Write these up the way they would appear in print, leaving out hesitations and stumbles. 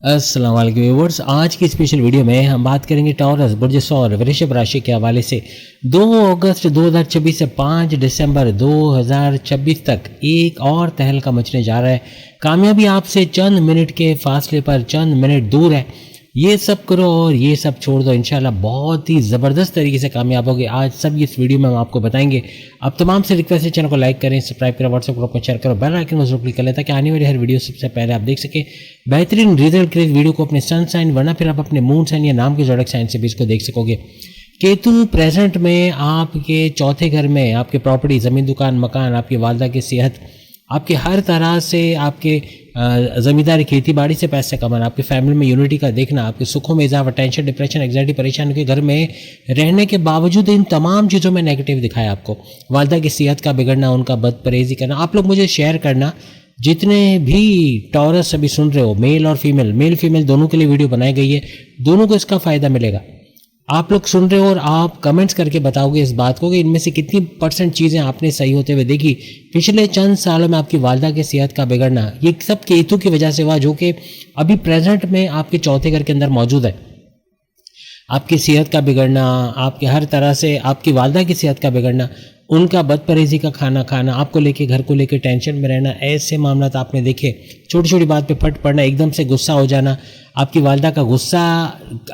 अस्सलाम वालेकुम व्यूअर्स। आज की स्पेशल वीडियो में हम बात करेंगे टॉरस बुर्ज सौर वृषभ राशि के हवाले से 2 अगस्त 2026 से 5 दिसंबर 2026 तक एक और तहलका मचने जा रहा है। कामयाबी आपसे चंद मिनट के फासले पर चंद मिनट दूर है। ये सब करो और ये सब छोड़ दो, इंशाल्लाह बहुत ही ज़बरदस्त तरीके से कामयाब होगे। आज सब इस वीडियो में हम आपको बताएंगे। अब तमाम से रिक्वेस्ट है, चैनल को लाइक करें, सब्सक्राइब करें, व्हाट्सएप ग्रुप में शेयर करो, बेल आइकन को जरूर क्लिक कर लें ताकि आने वाली हर वीडियो सबसे पहले आप देख सकें। बेहतरीन रिजल्ट के वीडियो को अपने सन साइन वरना फिर आप अपने मून साइन या नाम के जोड़क साइन से भी इसको देख सकोगे। केतु प्रेजेंट में आपके चौथे घर में, आपके प्रॉपर्टी, ज़मीन, दुकान, मकान, आपकी वालदा की सेहत, आपके हर तरह से आपके ज़मींदारी, खेती बाड़ी से पैसे कमाना, आपकी फैमिली में यूनिटी का देखना, आपके सुखों में इजाफा, टेंशन, डिप्रेशन, एंग्जाइटी, परेशानी के घर में रहने के बावजूद इन तमाम चीज़ों में नेगेटिव दिखाया आपको। वालदा की सेहत का बिगड़ना, उनका बदपरहेज़ी करना। आप लोग मुझे शेयर करना, जितने भी टॉरस अभी सुन रहे हो, मेल और फीमेल, मेल फीमेल दोनों के लिए वीडियो बनाई गई है, दोनों को इसका फ़ायदा मिलेगा। आप लोग सुन रहे हो और आप कमेंट्स करके बताओगे इस बात को कि इनमें से कितनी % चीज़ें आपने सही होते हुए देखी। पिछले चंद सालों में आपकी वालदा की सेहत का बिगड़ना, ये सब केतु की वजह से हुआ, जो कि अभी प्रेजेंट में आपके चौथे घर के अंदर मौजूद है। आपकी सेहत का बिगड़ना, आपके हर तरह से आपकी वालदा की सेहत का बिगड़ना, उनका बदपरहेज़ी का खाना खाना, आपको लेके, घर को लेके टेंशन में रहना, ऐसे मामला आपने देखे। छोटी छोटी बात पे फट पड़ना, एकदम से गुस्सा हो जाना, आपकी वालदा का गुस्सा,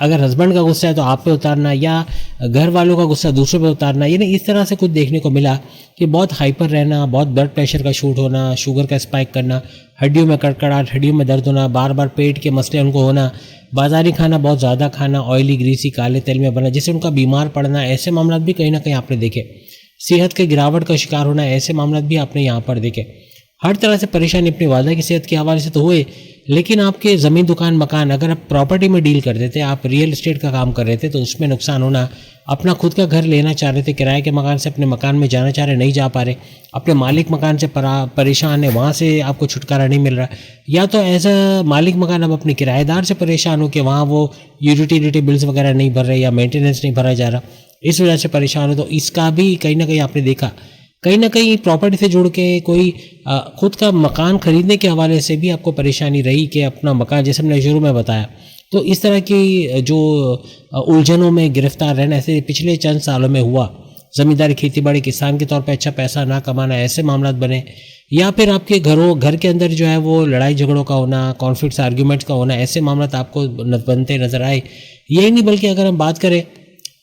अगर हस्बैंड का गुस्सा है तो आप पे उतारना, या घर वालों का गुस्सा दूसरों पे उतारना, यानी इस तरह से कुछ देखने को मिला कि बहुत हाइपर रहना, बहुत ब्लड प्रेशर का शूट होना, शुगर का स्पाइक करना, हड्डियों में कड़कड़ाहट, हड्डियों में दर्द होना, बार बार पेट के मसले उनको होना, बाजारी खाना बहुत ज़्यादा खाना, ऑयली, ग्रीसी, काले तेल में बना, जिससे उनका बीमार पड़ना, ऐसे मामला भी कहीं ना कहीं आपने देखे। सेहत के गिरावट का शिकार होना, ऐसे मामला भी आपने यहाँ पर देखे। हर तरह से परेशानी अपनी वालदा की सेहत के हवाले से तो हुए, लेकिन आपके ज़मीन, दुकान, मकान, अगर आप प्रॉपर्टी में डील कर रहे थे, आप रियल एस्टेट का काम कर रहे थे, तो उसमें नुकसान होना। अपना खुद का घर लेना चाह रहे थे, किराए के मकान से अपने मकान में जाना चाह रहे, नहीं जा पा रहे, अपने मालिक मकान से परेशान है, वहाँ से आपको छुटकारा नहीं मिल रहा, या तो एज अ मालिक मकान अब अपने किराएदार से परेशान हो कि वहाँ वो यूटिलिटी बिल्स वगैरह नहीं भर रहे या मेंटेनेंस नहीं भरा जा रहा, इस वजह से परेशान हो। तो इसका भी कहीं ना कहीं आपने देखा। कहीं ना कहीं प्रॉपर्टी से जुड़ के कोई खुद का मकान खरीदने के हवाले से भी आपको परेशानी रही कि अपना मकान, जैसे हमने शुरू में बताया। तो इस तरह की जो उलझनों में गिरफ्तार रहना, ऐसे पिछले चंद सालों में हुआ। ज़मींदारी, खेती बाड़ी, किसान के तौर पे अच्छा पैसा ना कमाना, ऐसे मामला बने, या फिर आपके घर के अंदर जो है वो लड़ाई झगड़ों का होना, कॉन्फ्लिक्ट्स, आर्ग्यूमेंट्स का होना, ऐसे मामला आपको बनते नजर आए। यही नहीं, बल्कि अगर हम बात करें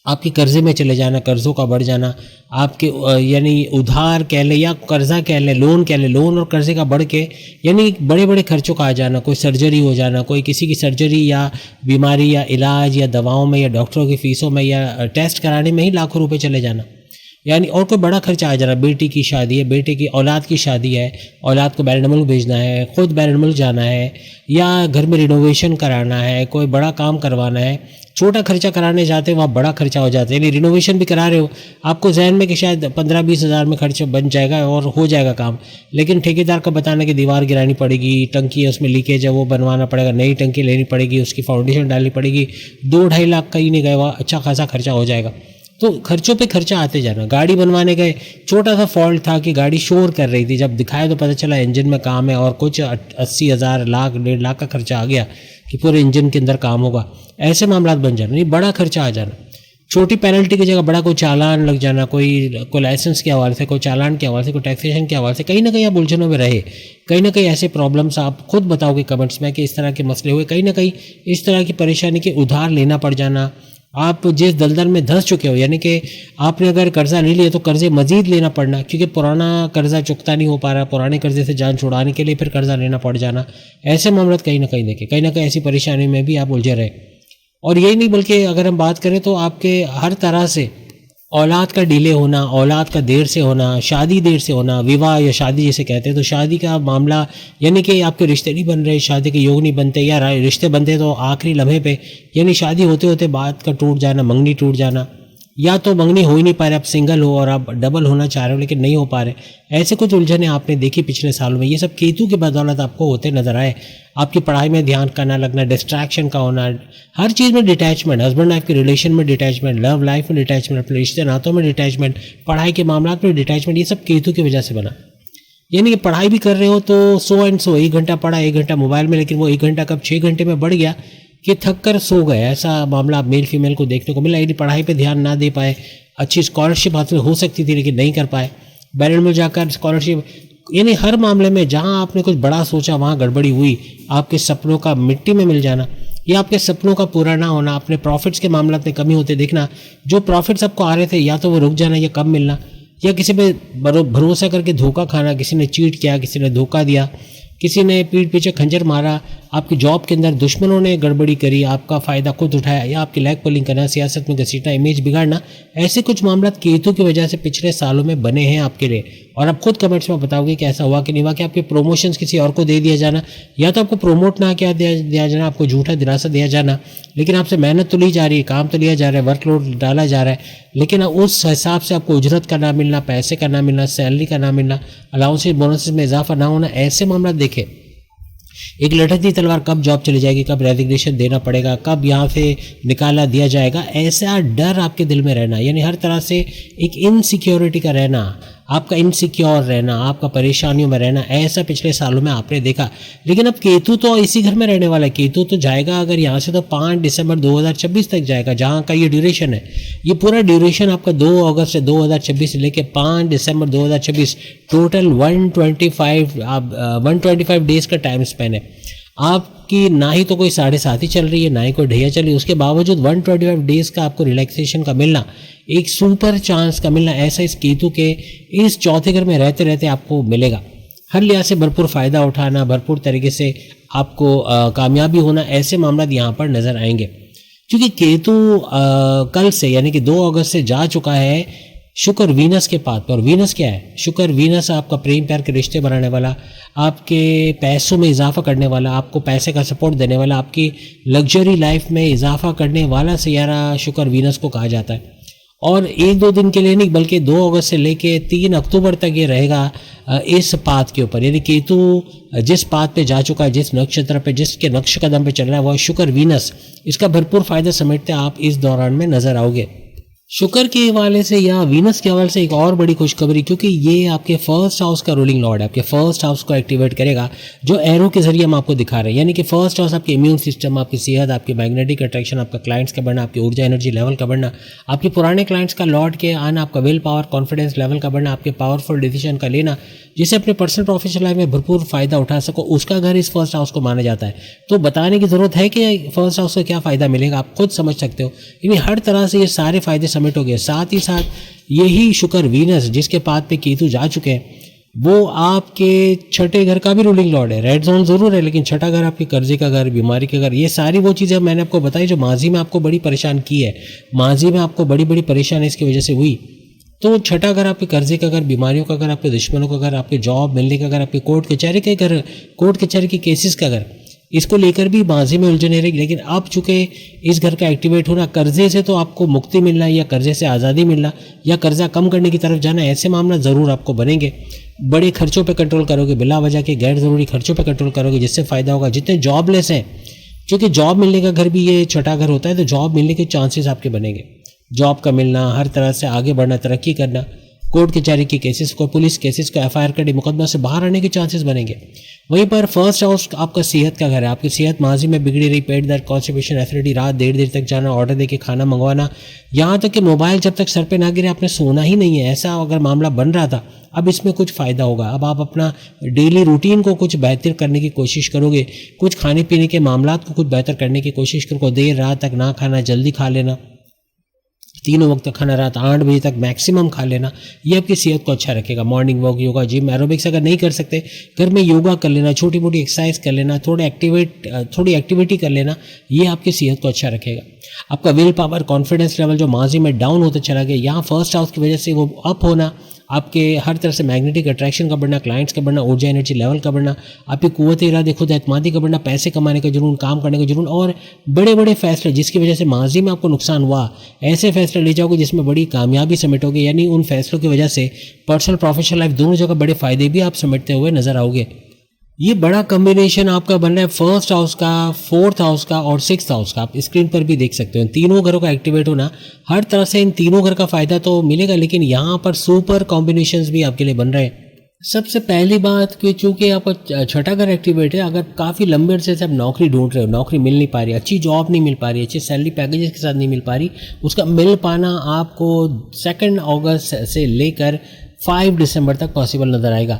आपके कर्जे में चले जाना, कर्ज़ों का बढ़ जाना, आपके यानी उधार कह लें या कर्जा कह लें, लोन कह लें, लोन और कर्जे का बढ़ के यानी बड़े बड़े खर्चों का आ जाना, कोई सर्जरी हो जाना, कोई किसी की सर्जरी या बीमारी या इलाज या दवाओं में या डॉक्टरों की फ़ीसों में या टेस्ट कराने में ही लाखों रुपए चले जाना, यानी और कोई बड़ा खर्चा आ जाना। बेटी की शादी है, बेटे की औलाद की शादी है, औलाद को बैरन मुल्क भेजना है, खुद बैरन मुल्क जाना है, या घर में रिनोवेशन कराना है, कोई बड़ा काम करवाना है, छोटा खर्चा कराने जाते हैं वहाँ बड़ा खर्चा हो जाता है। यानी रिनोवेशन भी करा रहे हो, आपको जहन में कि शायद 15-20 हज़ार में खर्च बन जाएगा और हो जाएगा काम, लेकिन ठेकेदार को बताना कि दीवार गिरानी पड़ेगी, टंकी है उसमें लीकेज है वो बनवाना पड़ेगा, नई टंकी लेनी पड़ेगी, उसकी फाउंडेशन डालनी पड़ेगी, 2-2.5 लाख कहीं नहीं गए, वहाँ अच्छा खासा खर्चा हो जाएगा। तो खर्चों पे खर्चा आते जाना। गाड़ी बनवाने गए, छोटा सा फॉल्ट था कि गाड़ी शोर कर रही थी, जब दिखाया तो पता चला इंजन में काम है और कुछ 80,000, लाख, 1.5 लाख का खर्चा आ गया कि पूरे इंजन के अंदर काम होगा। ऐसे मामला बन जाना, नहीं बड़ा खर्चा आ जाना। छोटी पेनल्टी की जगह बड़ा कोई चालान लग जाना, कोई लाइसेंस के हवाले से, कोई चालान के हवाले से, कोई टैक्सेशन के हवाले से, कहीं ना कहीं आप उलझनों में रहे। कहीं ना कहीं ऐसे प्रॉब्लम्स आप खुद बताओगे कमेंट्स में कि इस तरह के मसले हुए। कहीं ना कहीं इस तरह की परेशानी के उधार लेना पड़ जाना, आप जिस दलदल में धंस चुके हो, यानी कि आपने अगर कर्जा नहीं लिया तो कर्जे मजीद लेना पड़ना, क्योंकि पुराना कर्जा चुकता नहीं हो पा रहा, पुराने कर्जे से जान छुड़ाने के लिए फिर कर्जा लेना पड़ जाना, ऐसे मामला कहीं ना कहीं देखे। कहीं ना कहीं ऐसी परेशानी में भी आप उलझे रहे। और यही नहीं, बल्कि अगर हम बात करें तो आपके हर तरह से औलाद का डिले होना, औलाद का देर से होना, शादी देर से होना, विवाह या शादी जिसे कहते हैं, तो शादी का मामला, यानी कि आपके रिश्ते नहीं बन रहे, शादी के योग नहीं बनते, या रिश्ते बनते तो आखिरी लम्हे पे, यानी शादी होते होते बात का टूट जाना, मंगनी टूट जाना, या तो मंगनी हो ही नहीं पा रहे, आप सिंगल हो और आप डबल होना चाह रहे हो लेकिन नहीं हो पा रहे, ऐसे कुछ उलझने आपने देखी पिछले सालों में। ये सब केतु की बदौलत आपको होते नजर आए। आपकी पढ़ाई में ध्यान का ना लगना, डिस्ट्रैक्शन का होना, हर चीज़ में डिटैचमेंट, हस्बैंड वाइफ के रिलेशन में डिटैचमेंट, लव लाइफ में डिटैचमेंट, अपने रिश्ते नातों में डिटैचमेंट, पढ़ाई के मामला में डिटैचमेंट, ये सब केतु की वजह से बना। यानी कि पढ़ाई भी कर रहे हो तो सो एंड सो, 1 घंटा पढ़ा 1 घंटा मोबाइल में, लेकिन वो 1 घंटा कब 6 घंटे में बढ़ गया कि थक कर सो गए। ऐसा मामला आप मेल फीमेल को देखने को मिला। यदि पढ़ाई पे ध्यान ना दे पाए, अच्छी स्कॉलरशिप हासिल हो सकती थी लेकिन नहीं कर पाए, बैरल में जाकर स्कॉलरशिप, यानी हर मामले में जहां आपने कुछ बड़ा सोचा वहां गड़बड़ी हुई। आपके सपनों का मिट्टी में मिल जाना या आपके सपनों का पूरा ना होना, अपने प्रॉफिट्स के मामला में कमी होते देखना, जो प्रॉफिट्स आपको आ रहे थे या तो वो रुक जाना या कम मिलना, या किसी पे भरोसा करके धोखा खाना, किसी ने चीट किया, किसी ने धोखा दिया, किसी ने पीठ पीछे खंजर मारा, आपकी जॉब के अंदर दुश्मनों ने गड़बड़ी करी, आपका फ़ायदा खुद उठाया, या आपकी लैग पुलिंग करना, सियासत में घसीटना, इमेज बिगाड़ना, ऐसे कुछ मामला केतु की वजह से पिछले सालों में बने हैं आपके लिए। और आप खुद कमेंट्स में बताओगे कि ऐसा हुआ कि नहीं हुआ, कि आपके प्रमोशंस किसी और को दे दिया जाना, या तो आपको प्रमोट ना किया दिया जाना, आपको झूठा दिलासा दिया जाना, लेकिन आपसे मेहनत तो ली जा रही है, काम तो लिया जा रहा है, वर्कलोड डाला जा रहा है, लेकिन उस हिसाब से आपको उजरत का ना मिलना, पैसे का ना मिलना, सैलरी का ना मिलना, अलाउंसेस बोनसेस में इजाफा ना होना, ऐसे मामला देखें। एक लटकती तलवार, कब जॉब चली जाएगी, कब रेजिग्नेशन देना पड़ेगा, कब यहाँ से निकाला दिया जाएगा, ऐसा डर आपके दिल में रहना, यानी हर तरह से एक इनसिक्योरिटी का रहना, आपका इनसिक्योर रहना, आपका परेशानियों में रहना, ऐसा पिछले सालों में आपने देखा। लेकिन अब केतु तो इसी घर में रहने वाला है। केतु तो जाएगा अगर यहाँ से तो 5 दिसंबर 2026 तक जाएगा, जहाँ का ये ड्यूरेशन है। ये पूरा ड्यूरेशन आपका 2 अगस्त से 2026 से लेकर 5 दिसंबर 2026, टोटल 125 डेज का टाइम स्पेन है। आपकी ना ही तो कोई 7.5 चल रही है, ना ही कोई ढैया चल रही है, उसके बावजूद 125 डेज का आपको रिलैक्सेशन का मिलना, एक सुपर चांस का मिलना, ऐसा इस केतु के इस चौथे घर में रहते रहते आपको मिलेगा। हर लिहाज से भरपूर फ़ायदा उठाना, भरपूर तरीके से आपको कामयाबी होना, ऐसे मामला यहाँ पर नज़र आएंगे। क्योंकि केतु कल से यानी कि 2 अगस्त से जा चुका है शुक्र वीनस के पाथ पर। और वीनस क्या है? शुक्र वीनस आपका प्रेम प्यार के रिश्ते बनाने वाला, आपके पैसों में इजाफा करने वाला, आपको पैसे का सपोर्ट देने वाला, आपकी लग्जरी लाइफ में इजाफा करने वाला सैयारा शुक्र वीनस को कहा जाता है। और 1-2 दिन के लिए नहीं बल्कि 2 अगस्त से लेके 3 अक्टूबर तक ये रहेगा इस पाथ के ऊपर। यानी केतु जिस पाथ पे जा चुका है, जिस नक्षत्र पे, जिसके नक्श कदम पे चल रहा है, वह शुक्र वीनस, इसका भरपूर फायदा समेटते आप इस दौरान में नजर आओगे। शुक्र के हवाले से या वीनस के हवाले से एक और बड़ी खुशखबरी, क्योंकि ये आपके फर्स्ट हाउस का रूलिंग लॉर्ड है, आपके फर्स्ट हाउस को एक्टिवेट करेगा, जो एरो के जरिए हम आपको दिखा रहे हैं। यानी कि फर्स्ट हाउस आपके इम्यून सिस्टम, आपकी सेहत, आपकी मैग्नेटिक अट्रैक्शन, आपका क्लाइंट्स का बढ़ना, आपकी ऊर्जा एनर्जी लेवल का बढ़ना, आपके पुराने क्लाइंट्स का लौट के आना, आपका विल पावर कॉन्फिडेंस लेवल का बढ़ना, आपके पावरफुल डिसीजन का लेना, जिसे अपने पर्सनल प्रोफेशनल लाइफ में भरपूर फायदा उठा सको, उसका घर इस फर्स्ट हाउस को माना जाता है। तो बताने की जरूरत है कि फर्स्ट हाउस से क्या फ़ायदा मिलेगा, आप खुद समझ सकते हो। यानी हर तरह से ये सारे फायदे समेटोगे। साथ ही साथ यही शुक्र वीनस जिसके पाथ पे केतु जा चुके हैं, वो आपके छठे घर का भी रूलिंग लॉर्ड है। रेड जोन जरूर है, लेकिन छठा घर आपके कर्जे का घर, बीमारी का घर, ये सारी वो चीज़ें मैंने आपको बताई जो माजी में आपको बड़ी परेशान की है, माजी में आपको बड़ी बड़ी परेशानी इसकी वजह से हुई। तो छठा घर आपके कर्जे का घर, बीमारियों का घर, आपके दुश्मनों का घर, आपके जॉब मिलने का घर, आपके कोर्ट कचहरी के घर, कोर्ट कचहरी के केसेस का घर, इसको लेकर भी माजी में उलझने रहेगी। लेकिन अब चूंकि इस घर का एक्टिवेट होना, कर्जे से तो आपको मुक्ति मिलना या कर्जे से आज़ादी मिलना या कर्जा कम करने की तरफ जाना, ऐसे मामला ज़रूर आपको बनेंगे। बड़े खर्चों पे कंट्रोल करोगे, बिला वजह के गैर ज़रूरी खर्चों पे कंट्रोल करोगे, जिससे फ़ायदा होगा। जितने जॉबलेस हैं, क्योंकि जॉब मिलने का घर भी ये छठा घर होता है, तो जॉब मिलने के चांसेस आपके बनेंगे। जॉब का मिलना, हर तरह से आगे बढ़ना, तरक्की करना, कोर्ट कचहरी के केसेस को, पुलिस केसेस को, एफआईआर के मुकदमा से बाहर आने के चांसेस बनेंगे। वहीं पर फर्स्ट हाउस आपका सेहत का घर है। आपकी सेहत माजी में बिगड़ी रही, पेट दर्द, कॉन्स्टिपेशन, एसिडिटी, रात देर तक जाना, ऑर्डर देके खाना मंगवाना, यहाँ तक कि मोबाइल जब तक सर पे ना गिरे आपने सोना ही नहीं है, ऐसा अगर मामला बन रहा था, अब इसमें कुछ फ़ायदा होगा। अब आप अपना डेली रूटीन को कुछ बेहतर करने की कोशिश करोगे, कुछ खाने पीने के मामला को कुछ बेहतर करने की कोशिश करोगे। देर रात तक ना खाना, जल्दी खा लेना, 3 वक्त खाना रात 8 बजे तक मैक्सिमम खा लेना, ये आपकी सेहत को अच्छा रखेगा। Morning walk, yoga, gym, aerobics अगर नहीं कर सकते, घर में योगा कर लेना, छोटी मोटी एक्सरसाइज कर लेना, थोड़ी एक्टिविटी कर लेना, ये आपकी सेहत को अच्छा रखेगा। आपका विल पावर, कॉन्फिडेंस लेवल जो माजी में डाउन होता चला गया, यहाँ फर्स्ट हाउस की वजह से वो अप होना, आपके हर तरह से मैग्नेटिक अट्रैक्शन का बढ़ना, क्लाइंट्स का बढ़ना, ऊर्जा एनर्जी लेवल का बढ़ना, आपकी कुव्वत इरादे, खुद एतमादी का बढ़ना, पैसे कमाने का जुनून, काम करने का जुनून, और बड़े बड़े फैसले जिसकी वजह से माजी में आपको नुकसान हुआ, ऐसे फैसले ले जाओगे जिसमें बड़ी कामयाबी समेटोगे। यानी उन फैसलों की वजह से पर्सनल प्रोफेशनल लाइफ दोनों जगह बड़े फायदे भी आप समेटते हुए नजर आओगे। ये बड़ा कॉम्बिनेशन आपका बन रहा है फर्स्ट हाउस का, फोर्थ हाउस का और सिक्स्थ हाउस का। आप स्क्रीन पर भी देख सकते हो। तीनों घरों का एक्टिवेट होना, हर तरह से इन तीनों घर का फायदा तो मिलेगा, लेकिन यहाँ पर सुपर कॉम्बिनेशंस भी आपके लिए बन रहे हैं। सबसे पहली बात कि चूंकि आपका छठा घर एक्टिवेट है, अगर काफ़ी लंबे अरसे से आप नौकरी ढूंढ रहे हो, नौकरी मिल नहीं पा रही, अच्छी जॉब नहीं मिल पा रही, अच्छी सैलरी पैकेजेस के साथ नहीं मिल पा रही, उसका मिल पाना आपको 2 अगस्त से लेकर 5 दिसंबर तक पॉसिबल नज़र आएगा।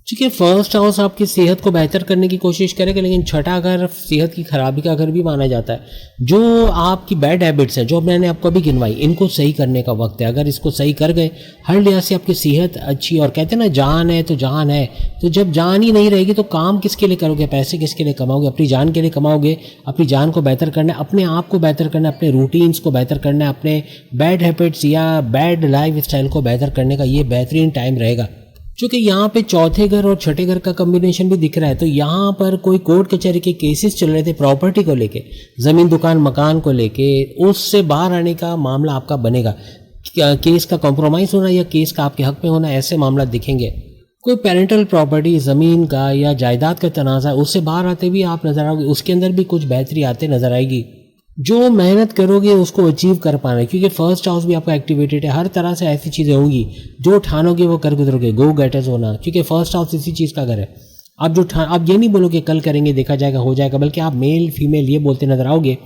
क्योंकि फर्स्ट हाउस आपकी सेहत को बेहतर करने की कोशिश करेगा, लेकिन छठा घर सेहत की खराबी का घर भी माना जाता है। जो आपकी बैड हैबिट्स हैं, जो मैंने आपको अभी गिनवाई, इनको सही करने का वक्त है। अगर इसको सही कर गए, हर लिहाज से आपकी सेहत अच्छी, और कहते हैं ना जान है तो जहान है, तो जब जान ही नहीं रहेगी तो काम किसके लिए करोगे, पैसे किसके लिए कमाओगे? अपनी जान के लिए कमाओगे। अपनी जान को बेहतर करना है, अपने आप को बेहतर करना है, अपने रूटीन्स को बेहतर करना है, अपने बैड हैबिट्स या बैड लाइफ स्टाइल को बेहतर करने का ये बेहतरीन टाइम रहेगा। क्योंकि यहाँ पे चौथे घर और छठे घर का कॉम्बिनेशन भी दिख रहा है, तो यहाँ पर कोई कोर्ट कचहरी के केसेस चल रहे थे प्रॉपर्टी को लेके, ज़मीन दुकान मकान को लेके, उससे बाहर आने का मामला आपका बनेगा। केस का कॉम्प्रोमाइज़ होना या केस का आपके हक में होना, ऐसे मामला दिखेंगे। कोई पेरेंटल प्रॉपर्टी, ज़मीन का या जायदाद का तनाज़ा, उससे बाहर आते भी आप नज़र आओगे, उसके अंदर भी कुछ बेहतरी आते नज़र आएगी। जो मेहनत करोगे उसको अचीव कर पाना है, क्योंकि फर्स्ट हाउस भी आपका एक्टिवेटेड है। हर तरह से ऐसी चीज़ें होंगी जो ठानोगे वो कर गुजरोगे, गो गेटर्स होना, क्योंकि फर्स्ट हाउस इसी चीज़ का घर है। आप ये नहीं बोलोगे कल करेंगे, देखा जाएगा, हो जाएगा, बल्कि आप मेल फीमेल ये बोलते नजर आओगे,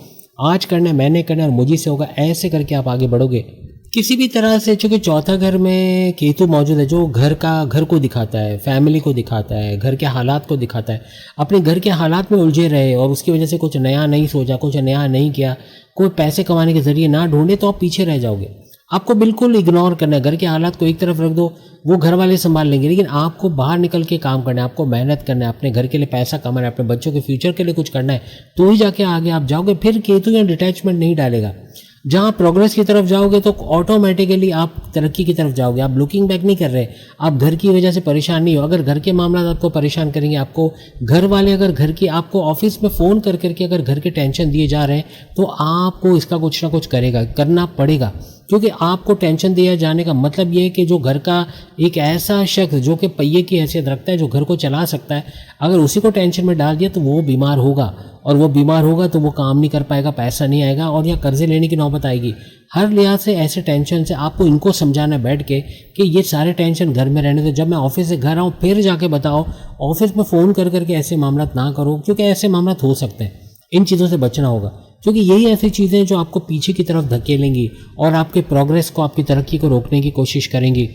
आज करना है, मैंने करना है और मुझे से होगा, ऐसे करके आप आगे बढ़ोगे किसी भी तरह से। चूँकि चौथा घर में केतु मौजूद है, जो घर को दिखाता है, फैमिली को दिखाता है, घर के हालात को दिखाता है। अपने घर के हालात में उलझे रहे और उसकी वजह से कुछ नया नहीं सोचा, कुछ नया नहीं किया, कोई पैसे कमाने के जरिए ना ढूंढे, तो आप पीछे रह जाओगे। आपको बिल्कुल इग्नोर करना है, घर के हालात को एक तरफ रख दो, वो घर वाले संभाल लेंगे, लेकिन आपको बाहर निकल के काम करना है, आपको मेहनत करना है, अपने घर के लिए पैसा कमाना है, अपने बच्चों के फ्यूचर के लिए कुछ करना है, तो ही जाके आगे आप जाओगे। फिर केतु या डिटैचमेंट नहीं डालेगा। जहाँ प्रोग्रेस की तरफ जाओगे तो ऑटोमेटिकली आप तरक्की की तरफ जाओगे। आप लुकिंग बैक नहीं कर रहे, आप घर की वजह से परेशान नहीं हो। अगर घर के मामला आपको परेशान करेंगे, आपको घर वाले अगर घर की आपको ऑफिस में फ़ोन कर करके अगर घर के टेंशन दिए जा रहे हैं, तो आपको इसका कुछ ना कुछ करना पड़ेगा। क्योंकि आपको टेंशन दिया जाने का मतलब ये है कि जो घर का एक ऐसा शख्स जो कि पहिए की हैसियत रखता है, जो घर को चला सकता है, अगर उसी को टेंशन में डाल दिया तो वो बीमार होगा, और वो बीमार होगा तो वो काम नहीं कर पाएगा, पैसा नहीं आएगा और या कर्जे लेने की नौबत आएगी। हर लिहाज से ऐसे टेंशन से आपको इनको समझाना बैठ के कि ये सारे टेंशन घर में रहने दो, जब मैं ऑफिस से घर आऊँ फिर जाके बताओ। ऑफिस में फ़ोन कर करके ऐसे मामला ना करो, क्योंकि ऐसे मामला हो सकते हैं। इन चीज़ों से बचना होगा, क्योंकि यही ऐसी चीज़ें जो आपको पीछे की तरफ धकेलेंगी और आपके प्रोग्रेस को, आपकी तरक्की को रोकने की कोशिश करेंगी।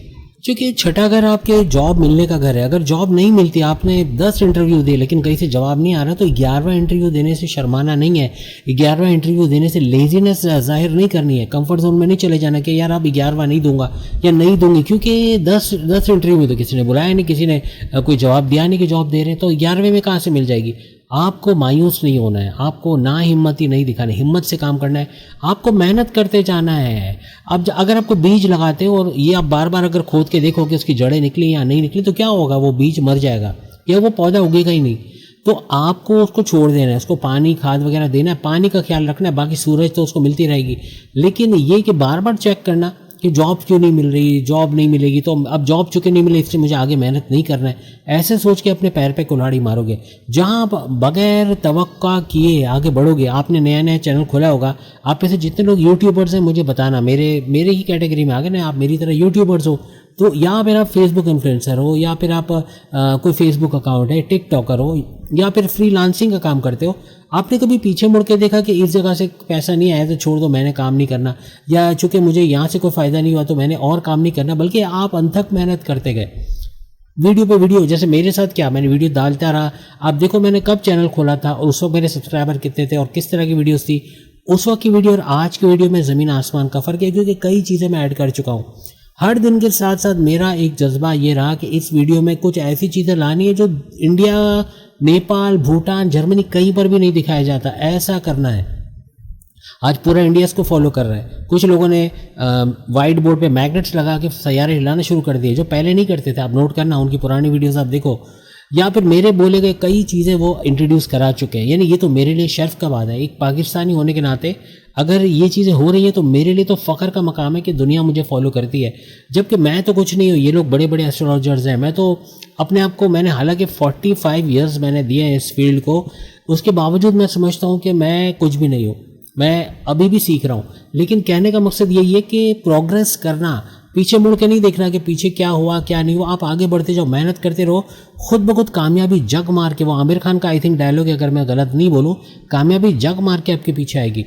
क्योंकि छठा घर आपके जॉब मिलने का घर है। अगर जॉब नहीं मिलती, आपने 10 इंटरव्यू दिए लेकिन कहीं से जवाब नहीं आ रहा, तो 11वां इंटरव्यू देने से शर्माना नहीं है। 11वां इंटरव्यू देने से लेजीनेस जाहिर नहीं करनी है, कंफर्ट जोन में नहीं चले जाना कि यार अब 11वां नहीं दूंगा या नहीं दूंगी, क्योंकि 10 इंटरव्यू में तो किसी ने बुलाया नहीं, किसी ने कोई जवाब दिया नहीं कि जॉब दे रहे हैं, तो 11वें में कहाँ से मिल जाएगी। आपको मायूस नहीं होना है, आपको ना हिम्मती नहीं दिखानी, हिम्मत से काम करना है, आपको मेहनत करते जाना है। अब अगर आपको बीज लगाते हो और ये आप बार बार अगर खोद के देखो कि उसकी जड़ें निकली या नहीं निकली, तो क्या होगा, वो बीज मर जाएगा या वो पौधा उगेगा ही नहीं। तो आपको उसको छोड़ देना है, उसको पानी खाद वगैरह देना है, पानी का ख्याल रखना है, बाकी सूरज तो उसको मिलती रहेगी। लेकिन ये कि बार बार चेक करना कि जॉब क्यों नहीं मिल रही, जॉब नहीं मिलेगी तो अब जॉब चुके नहीं मिले इसलिए मुझे आगे मेहनत नहीं करना है, ऐसे सोच के अपने पैर पे कुल्हाड़ी मारोगे। जहाँ आप बगैर तवक्का किए आगे बढ़ोगे, आपने नया नया चैनल खोला होगा, आप में से जितने लोग यूट्यूबर्स हैं मुझे बताना, मेरे ही कैटेगरी में आ गए ना, आप मेरी तरह यूट्यूबर्स हो, तो या फिर आप फेसबुक इन्फ्लुएंसर हो, या फिर आप कोई फेसबुक अकाउंट है, टिकटॉकर हो, या फिर फ्रीलांसिंग का काम करते हो, आपने कभी पीछे मुड़ के देखा कि इस जगह से पैसा नहीं आया तो छोड़ दो, मैंने काम नहीं करना, या चूंकि मुझे यहाँ से कोई फ़ायदा नहीं हुआ तो मैंने और काम नहीं करना, बल्कि आप अनथक मेहनत करते गए, वीडियो पे वीडियो। जैसे मेरे साथ क्या, मैंने वीडियो डालता रहा। आप देखो मैंने कब चैनल खोला था और उस वक्त मेरे सब्सक्राइबर कितने थे और किस तरह की वीडियोस थी, उस वक्त की वीडियो और आज की वीडियो में ज़मीन आसमान का फ़र्क है, क्योंकि कई चीज़ें मैं ऐड कर चुका हूँ। हर दिन के साथ साथ मेरा एक जज्बा ये रहा कि इस वीडियो में कुछ ऐसी चीज़ें लानी है जो इंडिया, नेपाल, भूटान, जर्मनी कहीं पर भी नहीं दिखाया जाता, ऐसा करना है। आज पूरा इंडिया इसको फॉलो कर रहा है। कुछ लोगों ने वाइट बोर्ड पे मैग्नेट्स लगा के सैयारे हिलाना शुरू कर दिए, जो पहले नहीं करते थे। आप नोट करना, उनकी पुरानी वीडियोस आप देखो, या फिर मेरे बोले गए कई चीज़ें वो इंट्रोड्यूस करा चुके हैं। यानी ये तो मेरे लिए शर्फ का बात है, एक पाकिस्तानी होने के नाते अगर ये चीज़ें हो रही है तो मेरे लिए तो फ़ख्र का मकाम है कि दुनिया मुझे फॉलो करती है, जबकि मैं तो कुछ नहीं हूँ। ये लोग बड़े बड़े एस्ट्रोलॉजर्स हैं, मैं तो अपने आप को, मैंने हालांकि 45 ईयर्स मैंने दिए हैं इस फील्ड को, उसके बावजूद मैं समझता हूँ कि मैं कुछ भी नहीं हूँ, मैं अभी भी सीख रहा हूँ। लेकिन कहने का मकसद यही है कि प्रोग्रेस करना, पीछे मुड़ के नहीं देखना कि पीछे क्या हुआ क्या नहीं हुआ, आप आगे बढ़ते जाओ, मेहनत करते रहो, खुद ब खुद कामयाबी जग मार के, वो आमिर खान का आई थिंक डायलॉग है अगर मैं गलत नहीं बोलूँ, कामयाबी जग मार के आपके पीछे आएगी।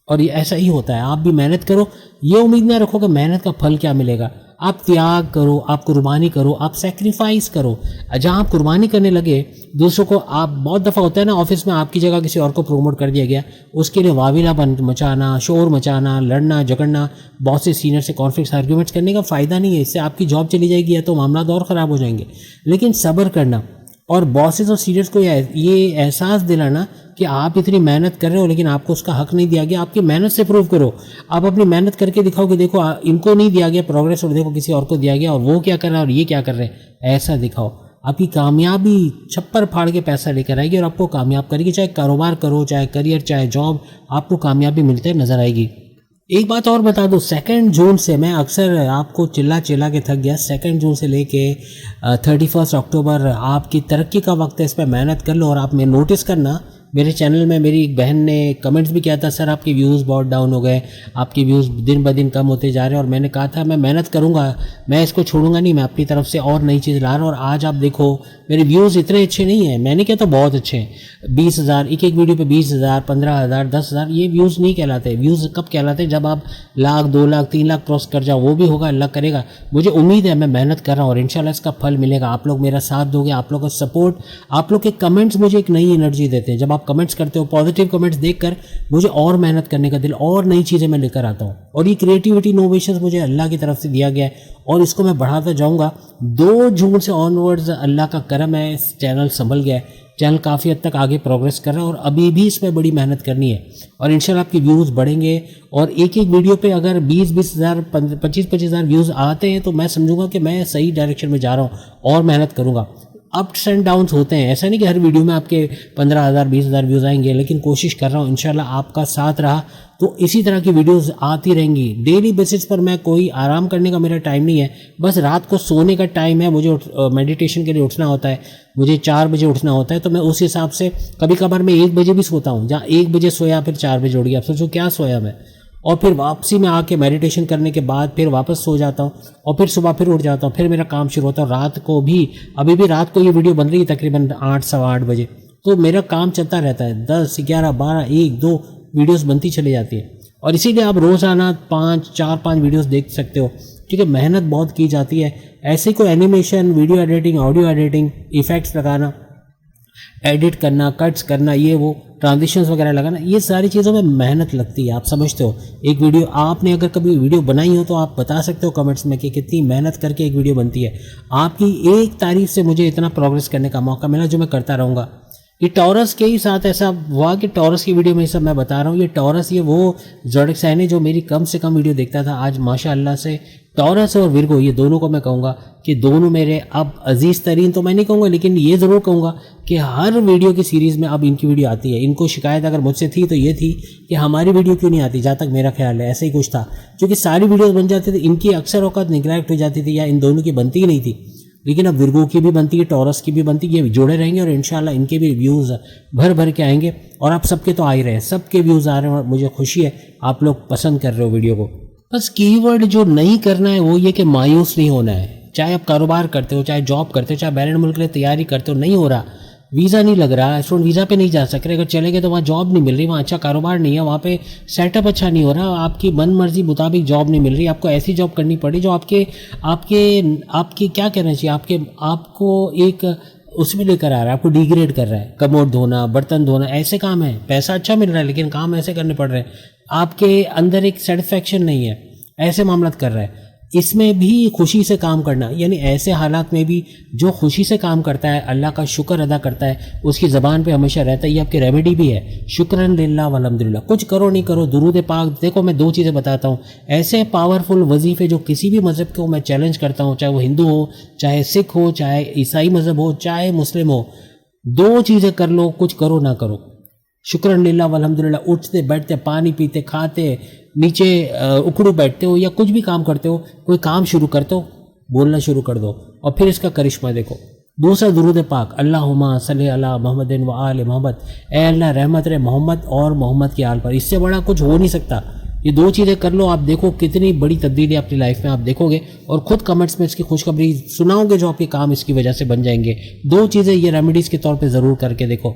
और ये ऐसा ही होता है, आप भी मेहनत करो, ये उम्मीद ना रखो कि मेहनत का फल क्या मिलेगा। आप त्याग करो, आप कुर्बानी करो, आप सेक्रीफाइस करो। जहाँ आप कुर्बानी करने लगे दूसरों को, आप बहुत दफ़ा होता है ना ऑफिस में आपकी जगह किसी और को प्रमोट कर दिया गया, उसके लिए वाविला मचाना, शोर मचाना, लड़ना झगड़ना, बहुत से सीनियर से कॉन्फ्लिक्ट्स आर्ग्यूमेंट्स करने का फ़ायदा नहीं है। इससे आपकी जॉब चली जाएगी या तो मामला और ख़राब हो जाएंगे। लेकिन सब्र करना और बॉसेस और सीनियर्स को ये एहसास दिलाना कि आप इतनी मेहनत कर रहे हो लेकिन आपको उसका हक नहीं दिया गया, आपकी मेहनत से प्रूव करो। आप अपनी मेहनत करके दिखाओ कि देखो इनको नहीं दिया गया प्रोग्रेस और देखो किसी और को दिया गया और वो क्या कर रहा है और ये क्या कर रहे हैं, ऐसा दिखाओ। आपकी कामयाबी छप्पर फाड़ के पैसा लेकर आएगी और आपको कामयाब करेगी। चाहे कारोबार करो, चाहे करियर, चाहे जॉब, आपको कामयाबी मिलते नजर आएगी। एक बात और बता दूं, 2 जून से, मैं अक्सर आपको चिल्ला चिल्ला के थक गया, 2 जून से लेके 31 अक्टूबर आपकी तरक्की का वक्त है, इस पर मेहनत कर लो। और आप में नोटिस करना, मेरे चैनल में मेरी एक बहन ने कमेंट्स भी किया था, सर आपके व्यूज़ बहुत डाउन हो गए, आपके व्यूज़ दिन ब दिन कम होते जा रहे हैं। और मैंने कहा था मैं मेहनत करूंगा, मैं इसको छोड़ूंगा नहीं, मैं अपनी तरफ से और नई चीज़ ला रहा हूँ। और आज आप देखो मेरे व्यूज़ इतने अच्छे नहीं हैं, मैंने कहता बहुत अच्छे हैं, 20,000 एक वीडियो पे 20,000, 15,000, 10,000, ये व्यूज़ नहीं कहलाते। व्यूज़ कब कहलाते हैं, जब आप 1,00,000, 2,00,000, 3,00,000 क्रॉस कर जाओ, वो भी होगा, अल्लाह करेगा। मुझे उम्मीद है, मैं मेहनत कर रहा हूँ और इंशाल्लाह इसका फल मिलेगा। आप लोग मेरा साथ दोगे, आप लोग का सपोर्ट, आप लोग के कमेंट्स मुझे एक नई एनर्जी देते हैं। जब आप कमेंट्स करते हो, पॉजिटिव कमेंट्स देखकर मुझे और मेहनत करने का दिल, और नई चीज़ें मैं लेकर आता हूँ। और ये क्रिएटिविटी इनोवेशंस मुझे अल्लाह की तरफ से दिया गया है और इसको मैं बढ़ाता जाऊँगा। 2 जून से ऑनवर्ड्स अल्लाह का करम है, इस चैनल संभल गया है, चैनल काफ़ी हद तक आगे प्रोग्रेस कर रहा है और अभी भी इसमें बड़ी मेहनत करनी है। और इंशाल्लाह आपके व्यूज़ बढ़ेंगे और एक वीडियो पे अगर 20,000, 25,000 व्यूज़ आते हैं तो मैं समझूंगा कि मैं सही डायरेक्शन में जा रहा हूँ और मेहनत करूँगा। अप्स एंड डाउन्स होते हैं, ऐसा नहीं कि हर वीडियो में आपके 15,000, 20,000 व्यूज़ आएंगे, लेकिन कोशिश कर रहा हूँ। इंशाल्लाह आपका साथ रहा तो इसी तरह की वीडियोस आती रहेंगी डेली बेसिस पर। मैं कोई आराम करने का मेरा टाइम नहीं है, बस रात को सोने का टाइम है, मुझे मेडिटेशन के लिए उठना होता है, मुझे 4 बजे उठना होता है, तो मैं उस हिसाब से कभी कभार मैं 1 बजे भी सोता हूँ, जहाँ 1 बजे सोया फिर 4 बजे उठ गया, अब सोचो क्या सोया मैं। और फिर वापसी में आके मेडिटेशन करने के बाद फिर वापस सो जाता हूँ और फिर सुबह फिर उठ जाता हूँ, फिर मेरा काम शुरू होता है। रात को भी, अभी भी रात को ये वीडियो बन रही है तकरीबन 8, सवा 8 बजे, तो मेरा काम चलता रहता है, 10, 11, 12, 1, 2 वीडियोस बनती चली जाती है। और इसीलिए आप रोज़ाना 4-5 वीडियोस देख सकते हो, क्योंकि मेहनत बहुत की जाती है। ऐसे कोई animation, video editing, audio editing, effects लगाना, एडिट करना, कट्स करना, ये वो ट्रांजिशंस वगैरह लगाना, ये सारी चीज़ों में मेहनत लगती है, आप समझते हो। एक वीडियो, आपने अगर कभी वीडियो बनाई हो तो आप बता सकते हो कमेंट्स में कि कितनी मेहनत करके एक वीडियो बनती है। आपकी एक तारीफ से मुझे इतना प्रोग्रेस करने का मौका मिला जो मैं करता रहूँगा। ये टॉरस के ही साथ ऐसा हुआ कि टॉरस की वीडियो में सब मैं बता रहा हूँ। ये टॉरस, ये वो ज़ोडिएक साइन है जो मेरी कम से कम वीडियो देखता था, आज माशाअल्लाह से टॉरस और विर्गो, ये दोनों को मैं कहूँगा कि दोनों मेरे अब अजीज़ तरीन तो मैं नहीं कहूँगा, लेकिन ये ज़रूर कहूँगा कि हर वीडियो की सीरीज़ में अब इनकी वीडियो आती है। इनको शिकायत अगर मुझसे थी तो ये थी कि हमारी वीडियो क्यों नहीं आती, जहाँ तक मेरा ख्याल है ऐसा ही कुछ था, क्योंकि सारी वीडियोज़ बन जाती थी, इनकी अक्सर औकात निगलेक्ट हो जाती थी या इन दोनों की बनती ही नहीं थी। लेकिन अब विर्गो की भी बनती है, टॉरस की भी बनती है, ये जुड़े रहेंगे और इंशाल्लाह इनके भी व्यूज़ भर भर के आएंगे। और आप सबके तो आ ही रहे हैं, सबके व्यूज़ आ रहे हैं और मुझे खुशी है आप लोग पसंद कर रहे हो वीडियो को। बस कीवर्ड जो नहीं करना है वो ये कि मायूस नहीं होना है। चाहे आप कारोबार करते हो, चाहे जॉब करते हो, चाहे बैरन मुल्क के लिए तैयारी करते हो, नहीं हो रहा, वीज़ा नहीं लग रहा, स्टूडेंट वीज़ा पे नहीं जा सक रहे, अगर चले गए तो वहाँ जॉब नहीं मिल रही, वहाँ अच्छा कारोबार नहीं है, वहाँ पे सेटअप अच्छा नहीं हो रहा, आपकी मन मर्जी मुताबिक जॉब नहीं मिल रही, आपको ऐसी जॉब करनी पड़ी जो आपके आपके क्या कहना चाहिए, आपको एक उसमें लेकर आ रहा है, आपको डिग्रेड कर रहा है। कमोड धोना, बर्तन धोना, ऐसे काम है, पैसा अच्छा मिल रहा है लेकिन काम ऐसे करने पड़ रहे हैं, आपके अंदर एक सेटिस्फैक्शन नहीं है, ऐसे मामला कर रहा है। इसमें भी खुशी से काम करना, यानी ऐसे हालात में भी जो खुशी से काम करता है, अल्लाह का शुक्र अदा करता है, उसकी ज़बान पे हमेशा रहता है, ये आपकी रेमेडी भी है। शुक्रन लिल्लाह वल्हम्दुलिल्लाह। कुछ करो नहीं करो, दुरूद पाक। देखो मैं 2 चीज़ें बताता हूँ, ऐसे पावरफुल वजीफ़े जो किसी भी मज़हब को मैं चैलेंज करता हूँ, चाहे वो हिंदू हो, चाहे सिख हो, चाहे ईसाई मज़हब हो, चाहे मुस्लिम हो, 2 चीज़ें कर लो, कुछ करो ना करो। शुक्रन लिल्लाह वल्हम्दुलिल्लाह, उठते बैठते, पानी पीते, खाते, नीचे उखड़ू बैठते हो या कुछ भी काम करते हो, कोई काम शुरू करते हो, बोलना शुरू कर दो और फिर इसका करिश्मा देखो। दूसरा दुरूद पाक, अल्लाहुम्मा सल्ली अला मुहम्मदिन व आले मोहम्मद, ए अल्लाह रहमत रहे मोहम्मद और मोहम्मद के आल पर। इससे बड़ा कुछ हो नहीं सकता। ये 2 चीज़ें कर लो, आप देखो कितनी बड़ी तब्दीली अपनी लाइफ में आप देखोगे, और खुद कमेंट्स में इसकी खुशखबरी सुनाओगे जो आपके काम इसकी वजह से बन जाएंगे। 2 चीज़ें ये रेमेडीज़ के तौर पे ज़रूर करके देखो,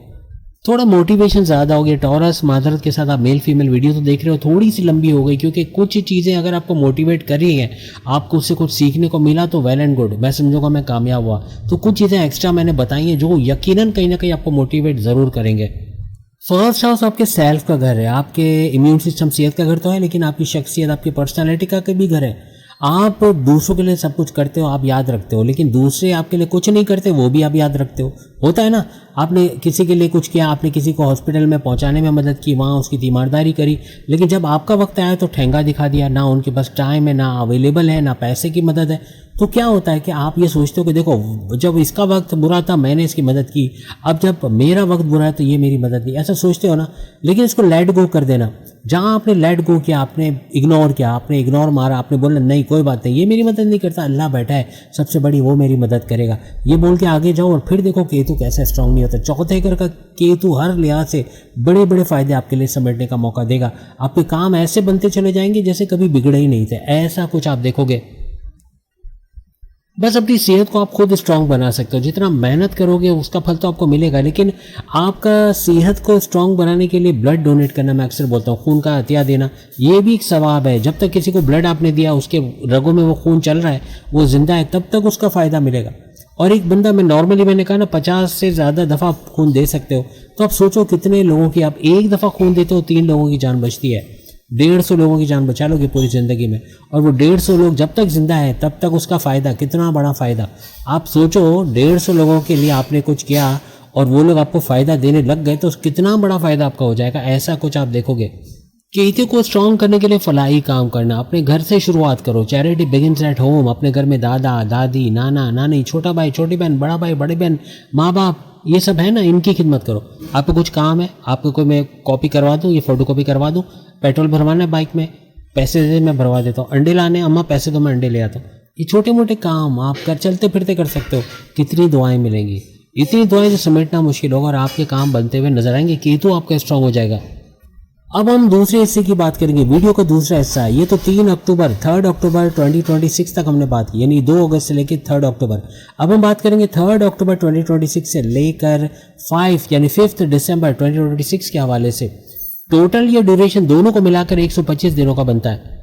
थोड़ा मोटिवेशन ज़्यादा हो गया। टॉरस मादरत के साथ आप मेल फीमेल वीडियो तो देख रहे हो, थोड़ी सी लंबी हो गई, क्योंकि कुछ चीज़ें अगर आपको मोटिवेट कर रही हैं, आपको उससे कुछ सीखने को मिला तो वेल एंड गुड, मैं समझूंगा मैं कामयाब हुआ। तो कुछ चीज़ें एक्स्ट्रा मैंने बताई हैं जो यकीनन कहीं ना कहीं आपको मोटिवेट ज़रूर करेंगे। फर्स्ट हाउस आपके सेल्फ का घर है, आपके इम्यून सिस्टम सेहत का घर तो है, लेकिन आपकी शख्सियत आपकी पर्सनैलिटी का भी घर है। आप दूसरों के लिए सब कुछ करते हो, आप याद रखते हो, लेकिन दूसरे आपके लिए कुछ नहीं करते वो भी आप याद रखते हो। होता है ना, आपने किसी के लिए कुछ किया, आपने किसी को हॉस्पिटल में पहुंचाने में मदद की, वहाँ उसकी तीमारदारी करी, लेकिन जब आपका वक्त आया तो ठेंगा दिखा दिया, ना उनके पास टाइम है, ना अवेलेबल है, ना पैसे की मदद है। तो क्या होता है कि आप ये सोचते हो कि देखो जब इसका वक्त बुरा था मैंने इसकी मदद की, अब जब मेरा वक्त बुरा है तो ये मेरी मदद नहीं, ऐसा सोचते हो ना। लेकिन इसको लेट गो कर देना। जहाँ आपने लेट गो किया, आपने इग्नोर किया, आपने इग्नोर मारा, आपने बोला नहीं कोई बात नहीं, ये मेरी मदद नहीं करता, अल्लाह बैठा है सबसे बड़ी, वो मेरी मदद करेगा, ये बोल के आगे जाओ, और फिर देखो केतु कैसे स्ट्रांग नहीं होता। चौथे घर का केतु हर लिहाज से बड़े बड़े फायदे आपके लिए समेटने का मौका देगा। आपके काम ऐसे बनते चले जाएंगे जैसे कभी बिगड़े ही नहीं थे, ऐसा कुछ आप देखोगे। बस अपनी सेहत को आप खुद स्ट्रांग बना सकते हो, जितना मेहनत करोगे उसका फल तो आपको मिलेगा, लेकिन आपका सेहत को स्ट्रांग बनाने के लिए ब्लड डोनेट करना, मैं अक्सर बोलता हूँ खून का हथिया देना, ये भी एक सवाब है। जब तक किसी को ब्लड आपने दिया, उसके रगों में वो खून चल रहा है, वो जिंदा है, तब तक उसका फ़ायदा मिलेगा। और एक बंदा, मैं नॉर्मली मैंने कहा ना 50 से ज़्यादा दफ़ा खून दे सकते हो, तो आप सोचो कितने लोगों की, आप एक दफ़ा खून देते हो 3 लोगों की जान बचती है, 150 लोगों की जान बचा लोगे पूरी ज़िंदगी में। और वो 150 लोग जब तक जिंदा है तब तक उसका फ़ायदा, कितना बड़ा फ़ायदा। आप सोचो 150 लोगों के लिए आपने कुछ किया और वो लोग आपको फ़ायदा देने लग गए, तो कितना बड़ा फ़ायदा आपका हो जाएगा। ऐसा कुछ आप देखोगे। केतु को स्ट्रॉन्ग करने के लिए फलाही काम करना, अपने घर से शुरुआत करो। Charity begins at home. अपने घर में दादा दादी, नाना नानी, छोटा भाई छोटी बहन, बड़ा भाई बड़े बहन, माँ बाप, ये सब है ना, इनकी खिदमत करो। आपको कुछ काम है, आपको कोई मैं कॉपी करवा दूँ, ये फ़ोटो कॉपी करवा दूँ, पेट्रोल भरवाना है बाइक में, पैसे दे मैं भरवा देता हूँ, अंडे लाने अम्मा पैसे दो मैं अंडे ले आता हूँ। ये छोटे मोटे काम आप कर चलते फिरते कर सकते हो। कितनी दुआएं मिलेंगी, इतनी दुआएं जो समेटना मुश्किल होगा और आपके काम बनते हुए नजर आएंगे। केतु आपका स्ट्रांग हो जाएगा। अब हम दूसरे हिस्से की बात करेंगे। वीडियो का दूसरा हिस्सा है, ये तो 3 अक्टूबर 2026 तक हमने बात की, यानी 2 अगस्त से लेकर 3 अक्टूबर। अब हम बात करेंगे 3 अक्टूबर 2026 से लेकर 5 दिसंबर 2026 के हवाले से। टोटल ये ड्यूरेशन दोनों को मिलाकर 125 दिनों का बनता है।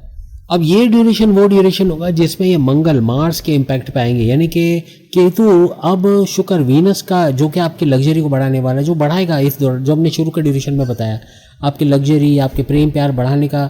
अब ये ड्यूरेशन वो ड्यूरेशन होगा जिसमें ये मंगल मार्स के इम्पैक्ट पाएंगे, यानी कि केतु अब शुक्र वीनस का, जो कि आपकी लग्जरी को बढ़ाने वाला है, जो बढ़ाएगा इस दौर, जो हमने शुरू के ड्यूरेशन में बताया, आपकी लग्जरी, आपके प्रेम प्यार बढ़ाने का,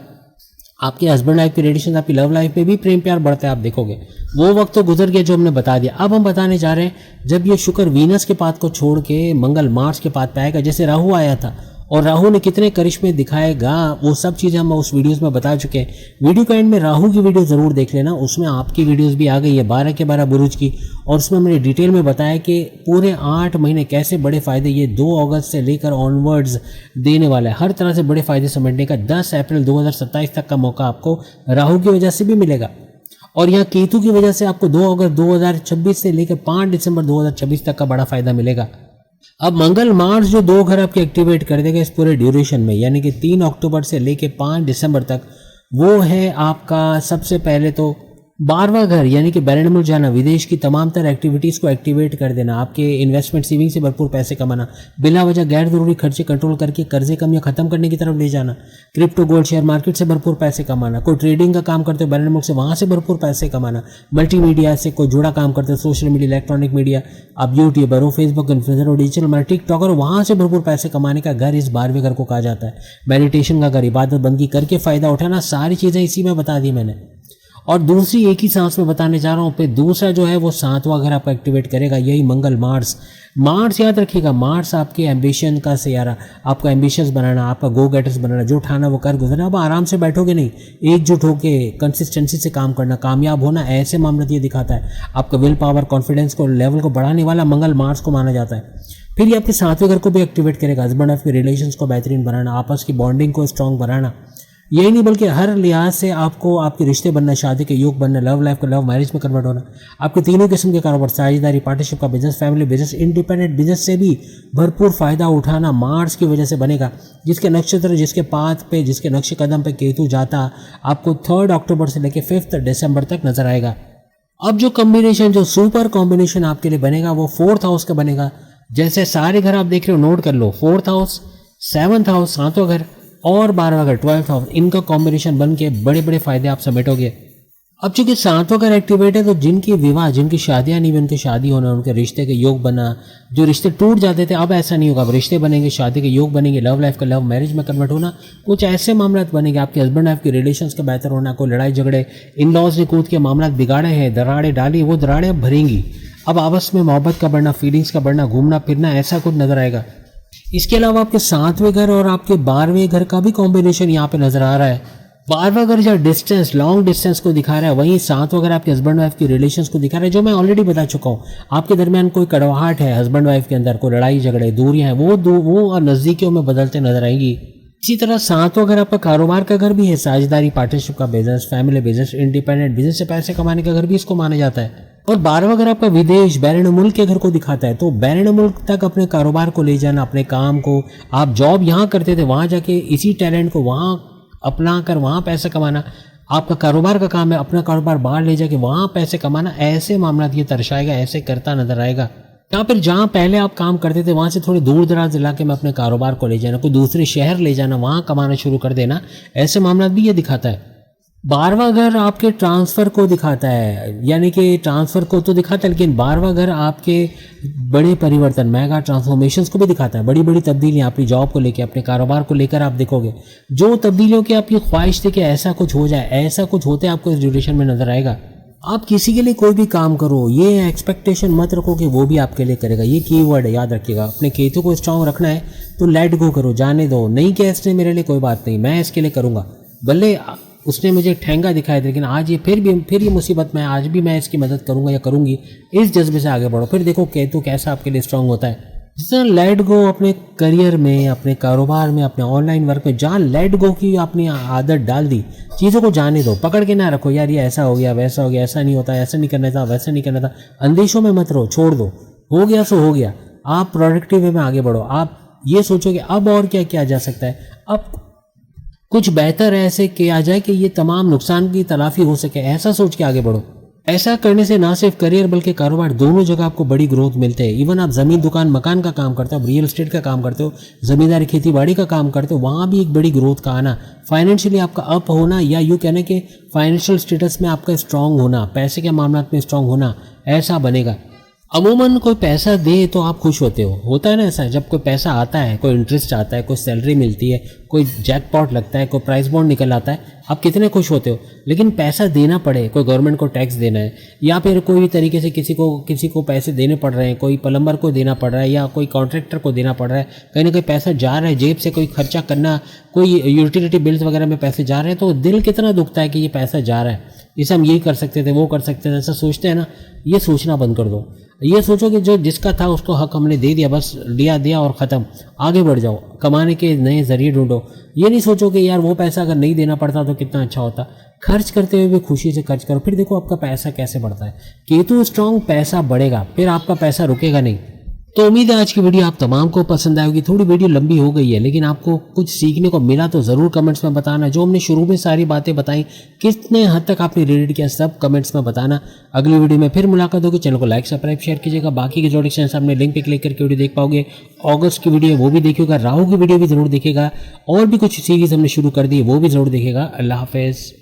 आपके हस्बैंड लाइफ की रेडिएशन, आपकी लव लाइफ में भी प्रेम प्यार बढ़ता है, आप देखोगे। वो वक्त तो गुजर गया जो हमने बता दिया। अब हम बताने जा रहे हैं जब ये शुक्र वीनस के पाथ को छोड़ के मंगल मार्स के पाथ पे आएगा। जैसे राहु आया था और राहु ने कितने करिश्मे दिखाएगा, वो सब चीज़ें हम उस वीडियोस में बता चुके हैं। वीडियो का एंड में राहु की वीडियो ज़रूर देख लेना, उसमें आपकी वीडियोस भी आ गई है 12 के 12 बुरुज की, और उसमें मैंने डिटेल में बताया कि पूरे 8 महीने कैसे बड़े फ़ायदे ये 2 अगस्त से लेकर ऑनवर्ड्स देने वाला है। हर तरह से बड़े फ़ायदे समेटने का 10 अप्रैल 2027 तक का मौका आपको राहु की वजह से भी मिलेगा, और यहाँ केतु की वजह से आपको 2 अगस्त 2026 से लेकर 5 दिसंबर 2026 तक का बड़ा फ़ायदा मिलेगा। अब मंगल मार्स जो 2 घर आपके एक्टिवेट कर देगा इस पूरे ड्यूरेशन में, यानी कि 3 अक्टूबर से लेके 5 दिसंबर तक, वो है आपका सबसे पहले तो 12वां घर, यानी कि बैलेंस मुल्क जाना, विदेश की तमाम तरह एक्टिविटीज़ को एक्टिवेट कर देना, आपके इन्वेस्टमेंट सेविंग से भरपूर पैसे कमाना, बिला वजह गैर ज़रूरी खर्चे कंट्रोल करके कर्जे कम या ख़त्म करने की तरफ ले जाना, क्रिप्टो गोल्ड शेयर मार्केट से भरपूर पैसे कमाना, कोई ट्रेडिंग का काम करते हो बैलेंस मुल्क से, वहाँ से भरपूर पैसे कमाना, मल्टीमीडिया से कोई जुड़ा काम करते हो, सोशल मीडिया, इलेक्ट्रॉनिक मीडिया, आप यूट्यूबर हो, फेसबुक इन्फ्लुएंसर हो, डिजिटल मार्केटिंग टिकटॉकर हो, वहाँ से भरपूर पैसे कमाने का घर इस 12वें घर को कहा जाता है। मेडिटेशन का घर, इबादत बंदगी करके फ़ायदा उठाना, सारी चीज़ें इसी में बता दी मैंने। और दूसरी एक ही सांस में बताने जा रहा हूँ। फिर दूसरा जो है वो 7वां घर आपका एक्टिवेट करेगा, यही मंगल मार्स। मार्स याद रखिएगा, मार्स आपके एम्बिशन का सियारा, आपका एम्बिशियस बनाना, आपका गो गेटर्स बनाना, जो उठाना वो कर गुजरना। अब आराम से बैठोगे नहीं, एकजुट होके कंसिस्टेंसी से काम करना, कामयाब होना, ऐसे मामला ये दिखाता है। आपका विल पावर, कॉन्फिडेंस को लेवल को बढ़ाने वाला मंगल मार्स को माना जाता है। फिर ये आपके 7वें घर को भी एक्टिवेट करेगा, हस्बैंड वाइफ के रिलेशंस को बेहतरीन बनाना, आपस की बॉन्डिंग को स्ट्रॉन्ग बनाना, यही नहीं बल्कि हर लिहाज से आपको आपके रिश्ते बनना, शादी के योग बनना, लव लाइफ को लव मैरिज में कन्वर्ट होना, आपके तीनों किस्म के कारोबार, साझेदारी, पार्टनरशिप का business, family business, independent business से भी भरपूर फायदा उठाना मार्स की वजह से बनेगा। जिसके नक्षत्र, जिसके पाथ पे, जिसके नक्श कदम पे केतु जाता आपको 3 अक्टूबर से लेकर 5 दिसंबर तक नजर आएगा। अब जो कॉम्बिनेशन, जो सुपर कॉम्बिनेशन आपके लिए बनेगा वो 4th हाउस का बनेगा। जैसे सारे घर आप देख रहे हो, नोट कर लो, 4th हाउस, 7th हाउस 7वां घर और 12वां घर 12th हाउस, इनका कॉम्बिनेशन बन के बड़े बड़े फायदे आप समेटोगे। अब चूंकि 7वां घर एक्टिवेट है तो जिनकी विवाह, जिनकी शादियां नहीं हुई, उनके शादी होना, उनके रिश्ते के योग बना, जो रिश्ते टूट जाते थे अब ऐसा नहीं होगा, अब रिश्ते बनेंगे, शादी के योग बनेंगे, लव लाइफ का लव मैरिज में कन्वर्ट होना, कुछ ऐसे मामला बनेंगे, आपके हस्बैंड वाइफ के रिलेशंस का बेहतर होना, कोई लड़ाई झगड़े, इन लॉज ने कूद के मामला बिगाड़े हैं, दरारें डाली, वो दरारें अब भरेंगी। अब आपस में मोहब्बत का बढ़ना, फीलिंग्स का बढ़ना, घूमना फिरना, ऐसा कुछ नजर आएगा। इसके अलावा आपके 7वें घर और आपके 12वें घर का भी कॉम्बिनेशन यहाँ पे नजर आ रहा है। 12वां घर जो डिस्टेंस, लॉन्ग डिस्टेंस को दिखा रहा है, वहीं 7वां घर आपके हस्बैंड वाइफ की रिलेशंस को दिखा रहा है, जो मैं ऑलरेडी बता चुका हूँ। आपके दरमियान कोई कड़वाहट है, हस्बैंड वाइफ के अंदर कोई लड़ाई झगड़े, दूरियां हैं, वो और नजदीकियों में बदलते नजर आएंगी। इसी तरह 7वां घर आपका कारोबार का घर भी है, साझेदारी, पार्टनरशिप का business, family business, independent business से पैसे कमाने का घर भी इसको माना जाता है। और 12वां घर आपका विदेश, बैरून मुल्क के घर को दिखाता है। तो बैरून मुल्क तक अपने कारोबार को ले जाना, अपने काम को, आप जॉब यहाँ करते थे वहाँ जाके इसी टैलेंट को वहाँ अपना कर वहाँ पैसा कमाना, आपका कारोबार का काम है अपना कारोबार बाहर ले जाके वहाँ पैसे कमाना, ऐसे मामला ये दर्शाएगा, ऐसे करता नजर आएगा। या फिर जहाँ पहले आप काम करते थे वहाँ से थोड़े दूर दराज इलाके में अपने कारोबार को ले जाना, कोई दूसरे शहर ले जाना, वहाँ कमाना शुरू कर देना, ऐसे मामला भी ये दिखाता है। 12वां घर आपके ट्रांसफ़र को दिखाता है, यानी कि ट्रांसफ़र को तो दिखाता है, लेकिन 12वां घर आपके बड़े परिवर्तन, मेगा ट्रांसफॉर्मेशंस को भी दिखाता है। बड़ी बड़ी तब्दीलियाँ अपनी जॉब को लेकर, अपने कारोबार को लेकर आप देखोगे, जो तब्दीलियों की आपकी ख्वाहिश थी कि ऐसा कुछ हो जाए, ऐसा कुछ होते आपको इस ड्यूरेशन में नजर आएगा। आप किसी के लिए कोई भी काम करो, ये एक्सपेक्टेशन मत रखो कि वो भी आपके लिए करेगा, ये कीवर्ड है, याद रखिएगा। अपने केतु को स्ट्रांग रखना है तो लेट गो करो, जाने दो, नहीं किया इसने मेरे लिए कोई बात नहीं, मैं इसके लिए करूँगा, भले उसने मुझे ठेंगा दिखाया था, लेकिन आज ये फिर ये मुसीबत में, आज भी मैं इसकी मदद करूंगा या करूंगी, इस जज्बे से आगे बढ़ो। फिर देखो केतु कैसा आपके लिए स्ट्रांग होता है। जितना लेट गो अपने करियर में, अपने कारोबार में, अपने ऑनलाइन वर्क में, जहाँ लेट गो की आपने आदत डाल दी, चीज़ों को जाने दो, पकड़ के ना रखो, यार ये ऐसा हो गया, वैसा हो गया, ऐसा नहीं होता, ऐसा नहीं करना था, वैसा नहीं करना था, अंदेशों में मत रहो, छोड़ दो, हो गया सो हो गया। आप प्रोडक्टिव वे में आगे बढ़ो। आप ये सोचो कि अब और क्या किया जा सकता है, अब कुछ बेहतर ऐसे किया जाए कि ये तमाम नुकसान की तलाफी हो सके, ऐसा सोच के आगे बढ़ो। ऐसा करने से ना सिर्फ करियर बल्कि कारोबार दोनों जगह आपको बड़ी ग्रोथ मिलते हैं। इवन आप ज़मीन, दुकान, मकान का काम करते हो, रियल एस्टेट का काम करते हो, ज़मींदारी, खेती बाड़ी का काम करते हो, वहाँ भी एक बड़ी ग्रोथ का आना, फाइनेंशियली आपका अप होना, या यूँ कहने के फाइनेंशियल स्टेटस में आपका स्ट्रांग होना, पैसे के मामला में स्ट्रांग होना, ऐसा बनेगा। अमूमन कोई पैसा दे तो आप खुश होते हो, होता है ना ऐसा, जब कोई पैसा आता है, कोई इंटरेस्ट आता है, कोई सैलरी मिलती है, कोई जैकपॉट लगता है, कोई प्राइस बॉन्ड निकल आता है, आप कितने खुश होते हो। लेकिन पैसा देना पड़े, कोई गवर्नमेंट को टैक्स देना है, या फिर कोई भी तरीके से किसी को पैसे देने पड़ रहे हैं, कोई प्लम्बर को देना पड़ रहा है, या कोई कॉन्ट्रैक्टर को देना पड़ रहा है, कहीं ना कहीं पैसा जा रहा है जेब से, कोई खर्चा करना, कोई यूटिलिटी बिल्स वगैरह में पैसे जा रहे हैं, तो दिल कितना दुखता है कि ये पैसा जा रहा है, इसे हम ये कर सकते थे, वो कर सकते थे, ऐसा सोचते हैं ना। ये सोचना बंद कर दो। ये सोचो कि जो जिसका था उसको हक हमने दे दिया, बस दिया और ख़त्म, आगे बढ़ जाओ, कमाने के नए जरिए ढूंढो। ये नहीं सोचो कि यार वो पैसा अगर नहीं देना पड़ता तो कितना अच्छा होता। खर्च करते हुए भी खुशी से खर्च करो, फिर देखो आपका पैसा कैसे बढ़ता है। केतु स्ट्रांग, पैसा बढ़ेगा, फिर आपका पैसा रुकेगा नहीं। तो उम्मीद है आज की वीडियो आप तमाम को पसंद आएगी। थोड़ी वीडियो लंबी हो गई है, लेकिन आपको कुछ सीखने को मिला तो ज़रूर कमेंट्स में बताना। जो हमने शुरू में सारी बातें बताई, कितने हद तक आपने रिलेट किया, सब कमेंट्स में बताना। अगली वीडियो में फिर मुलाकात होगी। चैनल को लाइक, सब्सक्राइब, शेयर कीजिएगा। बाकी के जो डिस्क्रिप्शन सामने लिंक पे क्लिक करके वीडियो देख पाओगे। अगस्त की वीडियो वो भी देखिएगा, राहु की वीडियो भी ज़रूर देखिएगा, और भी कुछ सीरीज़ हमने शुरू कर दी वो भी ज़रूर देखिएगा। अल्लाह हाफिज़।